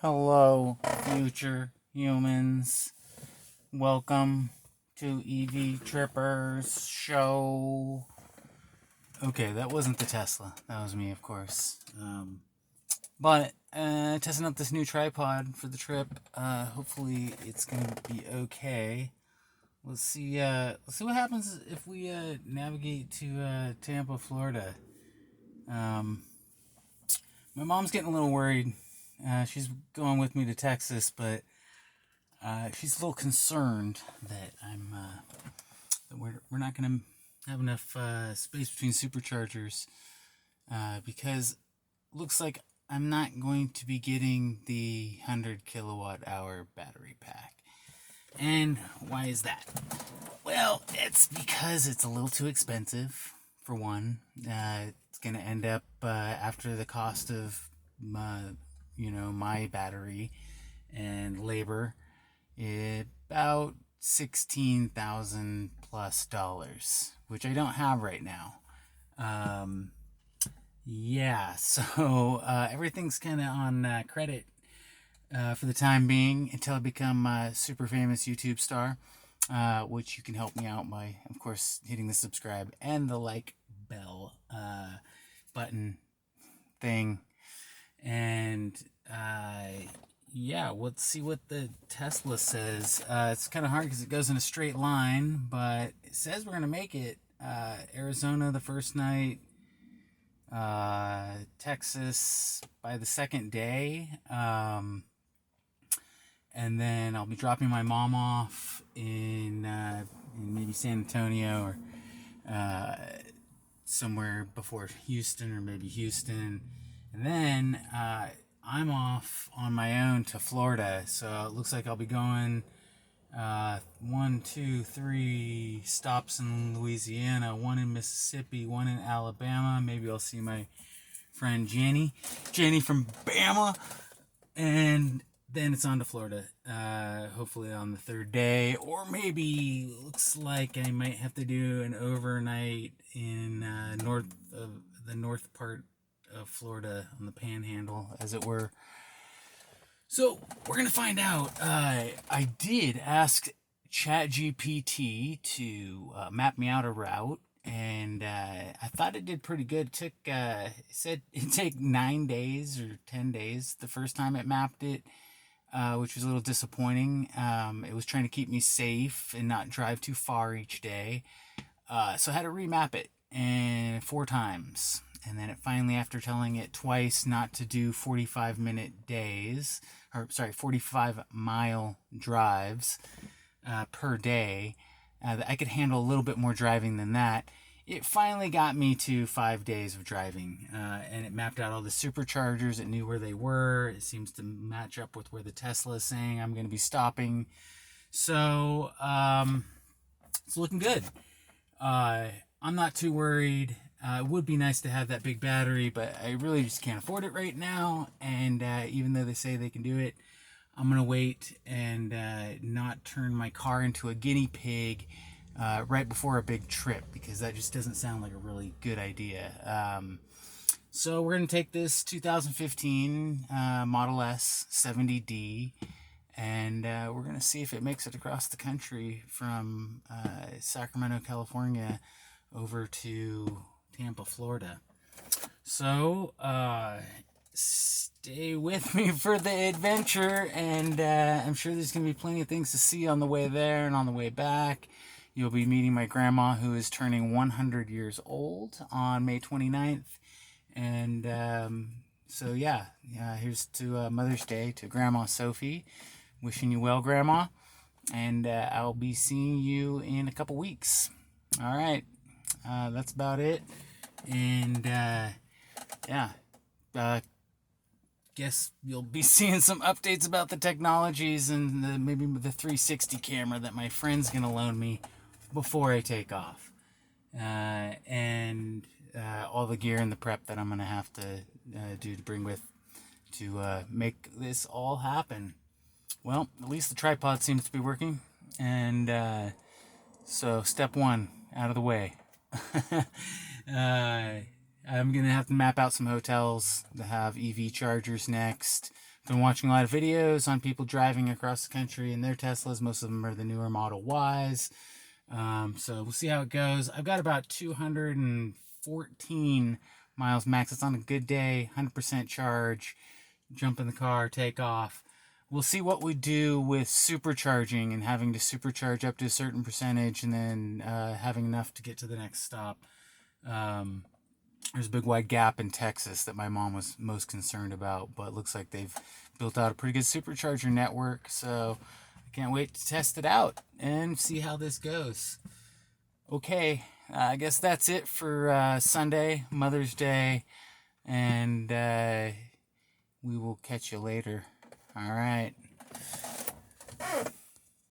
Hello, future humans. Welcome to EV Trippers Show. Okay, that wasn't the Tesla. That was me, of course. But testing out this new tripod for the trip. Hopefully, it's gonna be okay. Let's see. Let's see what happens if we navigate to Tampa, Florida. My mom's getting a little worried. She's going with me to Texas, but she's a little concerned that that we're not going to have enough space between superchargers because it looks like I'm not going to be getting the 100 kilowatt hour battery pack. And why is that? Well, it's because it's a little too expensive, for one. It's going to end up after the cost of my battery and labor, about $16,000 plus, which I don't have right now. So everything's kind of on credit for the time being until I become a super famous YouTube star, which you can help me out by, of course, hitting the subscribe and the like bell button thing. And let's see what the Tesla says. It's kind of hard because it goes in a straight line, but it says we're going to make it. Arizona the first night, Texas by the second day, and then I'll be dropping my mom off in maybe San Antonio or somewhere before Houston, or maybe Houston. And then I'm off on my own to Florida. So it looks like I'll be going 1, 2, 3 stops in Louisiana, 1 in Mississippi, 1 in Alabama. Maybe I'll see my friend Jenny from Bama. And then it's on to Florida, hopefully on the third day. Or maybe looks like I might have to do an overnight in the north part of Florida, on the panhandle, as it were. So we're gonna find out. I did ask ChatGPT to map me out a route, and I thought it did pretty good. It said it'd take 9 days or 10 days the first time it mapped it, which was a little disappointing. It was trying to keep me safe and not drive too far each day, so I had to remap it 4 times. And then it finally, after telling it twice not to do 45-minute days, 45-mile drives per day, that I could handle a little bit more driving than that, it finally got me to 5 days of driving. And it mapped out all the superchargers. It knew where they were. It seems to match up with where the Tesla is saying I'm going to be stopping. So it's looking good. I'm not too worried. It would be nice to have that big battery, but I really just can't afford it right now. And even though they say they can do it, I'm going to wait and not turn my car into a guinea pig right before a big trip, because that just doesn't sound like a really good idea. So we're going to take this 2015 Model S 70D, and we're going to see if it makes it across the country from Sacramento, California, over to Tampa, Florida. So stay with me for the adventure, and I'm sure there's going to be plenty of things to see on the way there and on the way back. You'll be meeting my grandma, who is turning 100 years old on May 29th. And here's to Mother's Day to Grandma Sophie. Wishing you well, Grandma. And I'll be seeing you in a couple weeks. All right. That's about it. And guess you'll be seeing some updates about the technologies and maybe the 360 camera that my friend's gonna loan me before I take off, and all the gear and the prep that I'm gonna have to do to bring with to make this all happen. Well, at least the tripod seems to be working, and so step 1 out of the way. I'm going to have to map out some hotels that have EV chargers next. been watching a lot of videos on people driving across the country in their Teslas. Most of them are the newer Model Ys. So we'll see how it goes. I've got about 214 miles max. It's on a good day, 100% charge. Jump in the car, take off. We'll see what we do with supercharging and having to supercharge up to a certain percentage and then having enough to get to the next stop. There's a big wide gap in Texas that my mom was most concerned about, but it looks like they've built out a pretty good supercharger network, so I can't wait to test it out and see how this goes. Okay, I guess that's it for Sunday, Mother's Day, and we will catch you later. All right.